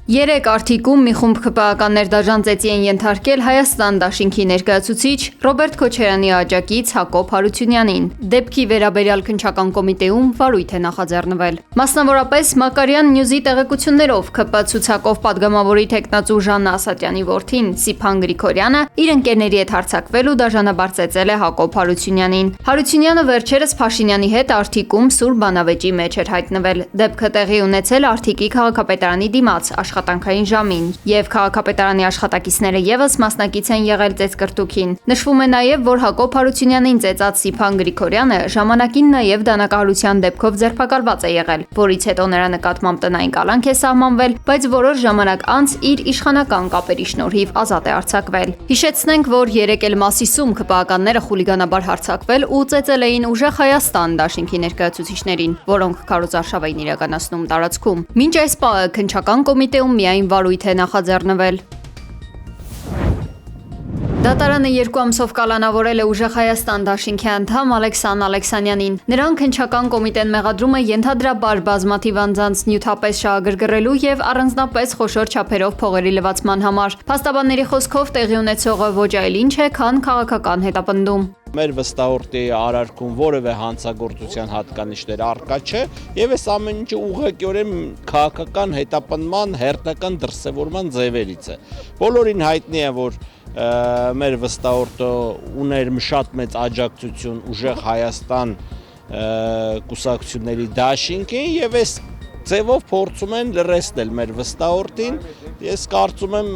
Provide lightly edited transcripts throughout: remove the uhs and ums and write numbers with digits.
Երեկ Արթիկում մի խումբ ՔՊԱ-ականներ դաժան ծեծի են ենթարկել Հայաստան դաշինքի ներկայացուցիչ Ռոբերտ Քոչարյանի աջակից Հակոբ Հարությունյանին։ Դեպքի վերաբերյալ քննչական կոմիտեում վարույթ է նախաձեռնվել։ Մասնավորապես Մակարյան Նյուզի տեղեկություններով ՔՊ ցուցակով падգամավորի թեկնածու Ժաննա Ասատյանի որդին Սիփան Գրիգորյանը իր ընկերների հետ հարձակվել ու դաժանաբար ծեծել է Հակոբ Հարությունյանին։ Հարությունյանը վերջերս Փաշինյանի հետ Արթիկում սուր բանավեճի մեջ էր հայտնվել։ Դեպքը տեղի ունեցել Արթիկի քաղաքապետարանի դիմաց աշխատանքային ժամին, եւ քաղաքապետարանի աշխատակիցները եւս մասնակից են եղել ծեծկրտուքին։ Նշվում է նաեւ, որ Հակոբ Հարությունյանին ծեծած Սիփան Գրիգորյանը ժամանակին նաեւ դանակահարության դեպքով ձերբակալված է եղել, որից հետո նրա նկատմամբ տնային կալանք է սահմանվել, բայց որոշ ժամանակ անց իր իշխանական կապերի շնորհիվ ազատ է արձակվել։ Հիշեցնենք, որ երեկ էլ Մասիսում ՔՊԱ-ականները խուլիգանաբար հարձակվել ու ծեծել էին Ուժեղ Հայաստան դաշինքի ներկայացուցիչներին, որոնք քարոզարշավ էին իրականացնում տարածքում։ Մինչ այս պահը քննչական կոմիտեում միայն վարույթ է նախաձեռնվել։ Դատարանը 2 ամսով կալանավորել է Ուժեղ Հայաստան դաշինքի անդամ Ալեքսան Ալեքսանյանին։ Նրան քննչական կոմիտեն մեղադրում է ենթադրաբար բազմաթիվ անձանց նյութապես շահագրգռելու եւ առանձնապես խոշոր չափերով փողերի լվացման համար։ Փաստաբանների խոսքով տեղի ունեցողը ոչ այլ ինչ է, քան քաղաքական հետապնդում։ Մեր վստահորդի արարքում որևէ հանցագործության հատկանիշներ առկա չէ եւ այս ամեն ինչը ուղղակիորեն քաղաքական հետապնդման հերթական դրսևորման ձևերից է։ Բոլորին հայտնի է, որ մեր վստահորդը ուներ շատ մեծ աջակցություն Ուժեղ Հայաստան կուսակցությունների դաշինքին եւ այս ձևով փորձում են լրացնել մեր վստահորդին։ Ես կարծում եմ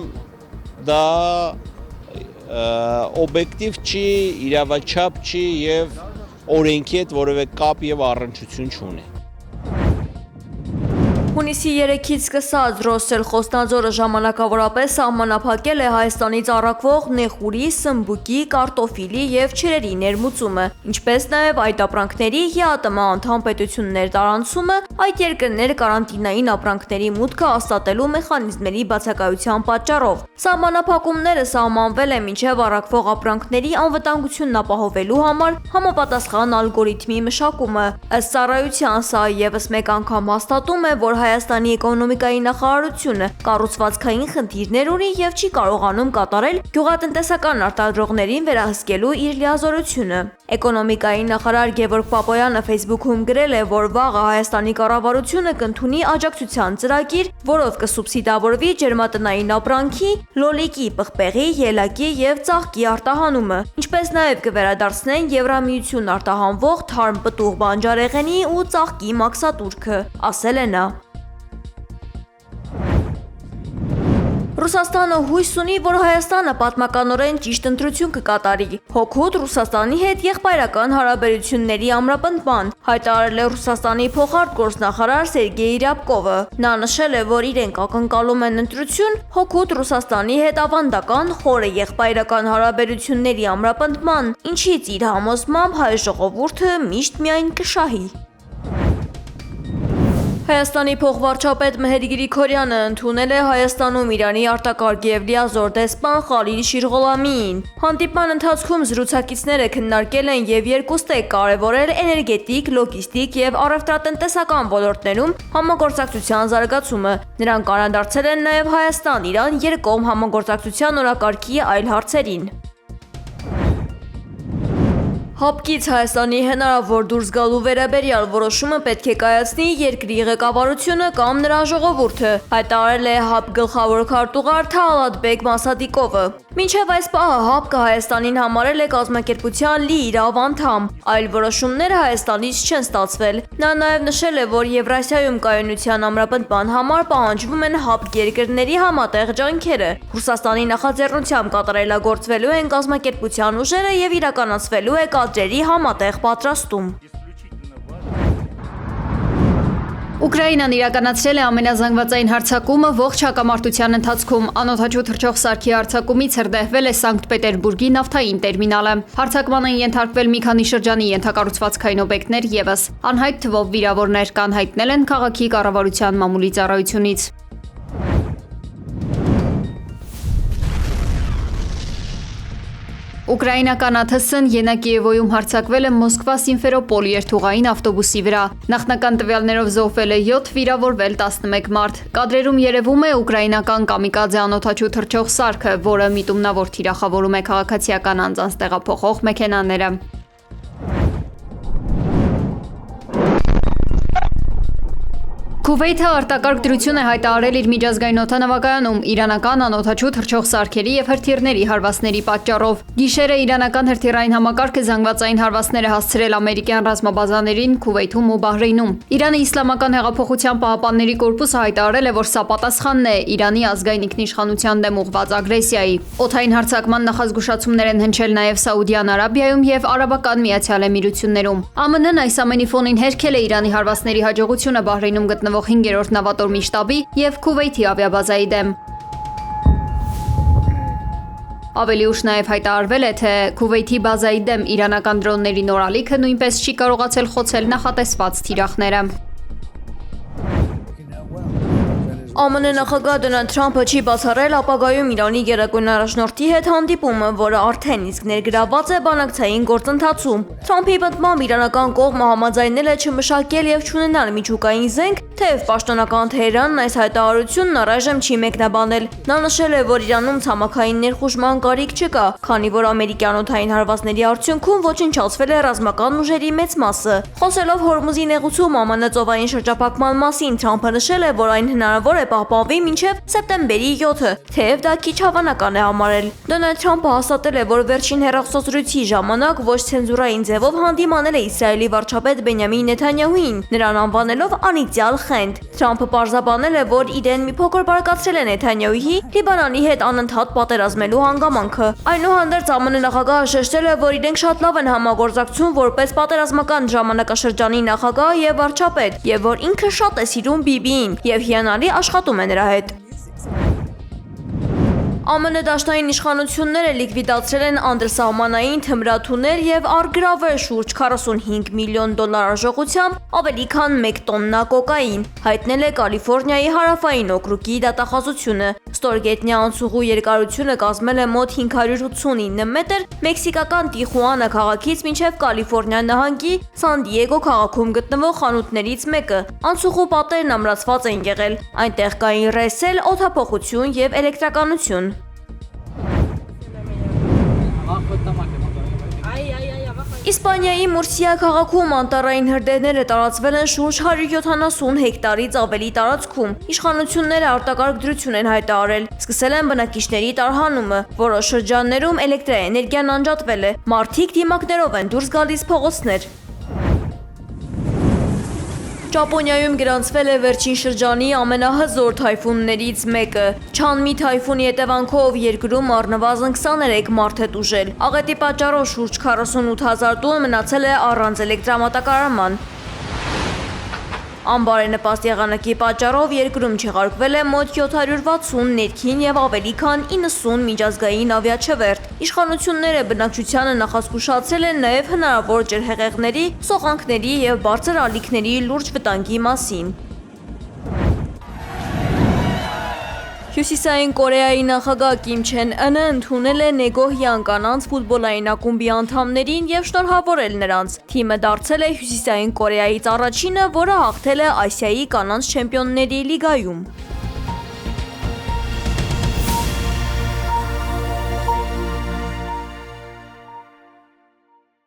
դա օբյեկտիվ չի, իրավաչափ չի եւ օրենքի հետ որևէ կապ եւ առնչություն չունի։ Հունիսի 3-ից սկսած Ռոսել Խոսնաձորը ժամանակավորապես սահմանափակել է Հայաստանից առաքվող նեխուրի, սմբուկի, կարտոֆիլի եւ չրերի ներմուծումը, ինչպես նաեւ այդ ապրանքների ԵԱՏՄ անդամ պետություններ տարանցումը, այդ երկրներ կարանտինային ապրանքների մուտքը հաստատելու մեխանիզմների բացակայության պատճառով։ Սահմանափակումները սահմանվել է մինչև առաքվող ապրանքների անվտանգությունն ապահովելու համար համապատասխան ալգորիթմի մշակումը։ Ըստ ծառայության սա եւս մեկ անգամ հաստատում է, որ Հայաստանի էկոնոմիկայի նախարարությունը կառուցվածքային խնդիրներ ունի եւ չի կարողանում կատարել գյուղատնտեսական արտադրողներին վերահսկելու իր լիազորությունը։ Էկոնոմիկայի նախարար Գևորգ Պապոյանը Facebook-ում գրել է, որ վաղը Հայաստանի կառավարությունը կընդունի աջակցության ծրագիր, որով կսուբսիդավորվի ջերմատնային ապրանքի, լոլիկի, պղպեղի, ելակի եւ ծաղկի արտահանումը, ինչպես նաեւ կվերադարձնեն Եվրամիություն արտահանվող թարմ պտուղ բանջարեղենի ու ծաղկի մաքսատուրքը, ասել է նա։ Ռուսաստանը հույս ունի, որ Հայաստանը պատմականորեն ճիշտ ընտրություն կկատարի հօգուտ Ռուսաստանի հետ եղբայրական հարաբերությունների ամրապնդման, հայտարարել է Ռուսաստանի փոխարտգործնախարար Սերգեյ Ռյաբկովը։ Նա նշել է, որ իրենք ակնկալում են ընտրություն հօգուտ Ռուսաստանի հետ ավանդական խորը եղբայրական հարաբերությունների ամրապնդման, ինչից իր համոզմամբ հայ ժողովուրդը միշտ միայն կշահի։ Հայաստանի փոխվարչապետ Մեհեր Գրիգորյանը ընդունել է Հայաստանում Իրանի արտակարգ եւ լիազոր դեսպան Խալիլ Շիրղոլամիին։ Հանդիպման ընթացքում զրուցակիցները քննարկել են եւ երկուստեք կարեւորել էներգետիկ, լոգիստիկ եւ առևտրատնտեսական ոլորտներում համագործակցության զարգացումը։ Նրանք անդրադարձել են նաեւ Հայաստան-Իրան երկկողմ համագործակցության օրակարգի այլ հարցերին։ Հապկից Հայաստանի հնարավոր դուրս գալու վերաբերյալ որոշումը պետք է կայացնի երկրի ղեկավարությունը կամ նրա ժողովուրդը, հայտարարել է ՀԱՊԿ գլխավոր քարտուղար Թալատբեկ Մասադիկովը։ Մինչև այս պահը ՀԱՊԿ-ը Հայաստանին համարել է կազմակերպության լիիրավ անդամ, այլ որոշումները Հայաստանից չեն ստացվել։ Նա նաև նշել է, որ Եվրասիայում կայունության ամրապնդման համար պահանջվում են ՀԱՊԿ երկրների համատեղ ջանքերը։ Ռուսաստանի նախաձեռնությամբ կատարելագործվելու են կազմակերպության ուժերը եւ իրականացվելու է կադրերի համատեղ պատրաստում։ Ուկրաինան իրականացրել է ամենազանգվածային հարձակումը ողջ հակամարտության ընթացքում։ Անօդաչու թռչող սարքի հարձակումից հրդեհվել է Սանկտ Պետերբուրգի նավթային տերմինալը։ Հարձակման են ենթարկվել մի քանի շրջանի ենթակառուցվածքային օբյեկտներ եւս։ Անհայտ թվով վիրավորներ կան, հայտնել են քաղաքի կառավարության մամուլի ծառայությունից։ Ուկրաինական ԱԹՍ-ն Յենա-Կիևոյում հարձակվել է Մոսկվա Սիմֆերոպոլ երթուղային ավտոբուսի վրա։ Նախնական տվյալներով զոհվել է 7, վիրավորվել 11 մարդ։ Կադրերում երևում է ուկրաինական կամիկաձե անօդաչու թռչող սարքը, որը միտումնավոր թիրախավորում է քաղաքացիական անձանց տեղափոխող մեքենաները։ Քուվեյթը արտակարգ դրություն է հայտարարել իր միջազգային օդանավակայանում իրանական անօդաչու թռչող սարքերի եւ հրթիռների հարվածների պատճառով։ Գիշերը իրանական հրթիռային համակարգը զանգվածային հարվածներ է հասցրել ամերիկյան ռազմաբազաներին Քուվեյթում ու Բահրեյնում։ Իրանի Իսլամական հեղափոխության պահապանների կորպուսը հայտարարել է, որ սա պատասխանն է Իրանի ազգային ինքնիշխանության դեմ ուղղված ագրեսիայի։ Օդային հարձակման նախազգուշացումներ են հնչել նաեւ Սաուդյան Արաբիայում եւ Արաբական Միացյալ Էմիրություններում։ ԱՄՆ-ն այս ամենի ֆոնին հերքել է Իրանի հարվածների հաջողությունը Բահրեյնում գտնվող 5-րդ նավատորմի շտաբի և Քուվեյթի ավիաբազայի դեմ։ Ավելի ուշ նաև հայտարարվել է, թե Քուվեյթի բազայի դեմ իրանական դրոնների նոր ալիքը նույնպես չի կարողացել խոցել նախատեսված թիրախները։ ԱՄՆ նախագահ Դոնալդ Թրամփը չի բացառել ապագայում Իրանի գերագույն առաջնորդի հետ հանդիպումը, որը արդեն իսկ ներգրավված է բանակցային գործընթացում։ Թրամփի պատմամբ իրանական կողմը համաձայնել է չմշակել եւ չունենալ միջուկային զենք, թեև պաշտոնական Թեհրանն այս հայտարարությունն առայժմ չի մեկնաբանել։ Նա նշել է, որ Իրանում ցամաքային ներխուժման կարիք չկա, քանի որ ամերիկյան օդային հարվածների արդյունքում ոչնչացվել է ռազմական ուժերի մեծ մասը։ Խոսելով Հորմուզի նեղուցում ԱՄՆ ծովային շրջափակման մասին, Թրամփը նշել է, որ այն հնարավոր է պահպանվի մինչև սեպտեմբերի 7-ը, թեև դա քիչ հավանական է համարել։ Դոնալդ Թրամփը հաստատել է, որ վերջին հեռախոսազրույցի ժամանակ ոչ ցենզուրային ձևով հանդիմանել է Իսրայելի վարչապետ Բենյամին Նեթանյահուին, նրան անվանելով անիծյալ խենթ։ Թրամփը պարզաբանել է, որ իրեն մի փոքր բարկացրել է Նեթանյահուի Լիբանանի հետ անընդհատ պատերազմելու հանգամանքը։ Այնուհանդերձ ԱՄՆ նախագահը շեշտել է, որ իրենք շատ լավ են համագործակցում որպես պատերազմական ժամանակաշրջանի նախագահ եւ վարչապետ, եւ որ ինքը շատ է սիրում Բիբիին եւ հիանալի աշխատում է նրա հետ։ ԱՄՆ դաշնային իշխանությունները լիկվիդացրել են անդրսահմանային թմրաթուներ եւ առգրավել շուրջ 45 միլիոն դոլար արժողությամբ ավելի քան 1 տոննա կոկային, հայտնել է Կալիֆոռնիայի հարավային օկրուգի դատախազությունը։ Ստորգետնյա անցուղու երկարությունը կազմել է մոտ 589 մետր մեքսիկական Տիխուանա քաղաքից մինչև Կալիֆոռնիա նահանգի Սան Դիեգո քաղաքում գտնվող խանութներից մեկը։ Անցուղու պատերն ամրացված են եղել, այնտեղ կային ռեսել, օդափոխություն եւ էլեկտրականություն։ Իսպանիայի Մուրսիա քաղաքում անտառային հրդեհները տարածվել են շուրջ 170 հեկտարից ավելի տարածքում։ Իշխանությունները արտակարգ դրություն են հայտարարել, սկսել են բնակիչների տարհանումը, որոշ շրջաններում էլեկտրաէներգիան անջատվել է, մարդիկ դիմակներով են դուրս գալիս փողոցներ։ Ճապոնիայում գրանցվել է վերջին շրջանի ամենահզոր թայֆուններից մեկը։ Չանմի թայֆունի հետևանքով երկրում առնվազն 23 մարդ է տուժել։ Աղետի պատճառով շուրջ 48,000 տուն մնացել է առանց էլեկտրամատակարարման։ Անբարենպաստ եղանակի պատճառով երկրում չեղարկվել է մոտ 760 ներքին եւ ավելի քան 90 միջազգային ավիաչվերթ։ Իշխանությունները բնակչությանը նախազգուշացրել են նաեւ հնարավոր ջրհեղեղների, սողանքների եւ բարձր ալիքների լուրջ վտանգի մասին։ Հյուսիսային Կորեայի նախագահ Կիմ Չեն Ընը ընդունել է Նեգոհյան կանանց ֆուտբոլային ակումբի անդամներին եւ շնորհավորել նրանց։ Թիմը դարձել է Հյուսիսային Կորեայից առաջինը, որը հաղթել է Ասիայի կանանց չեմպիոնների լիգայում։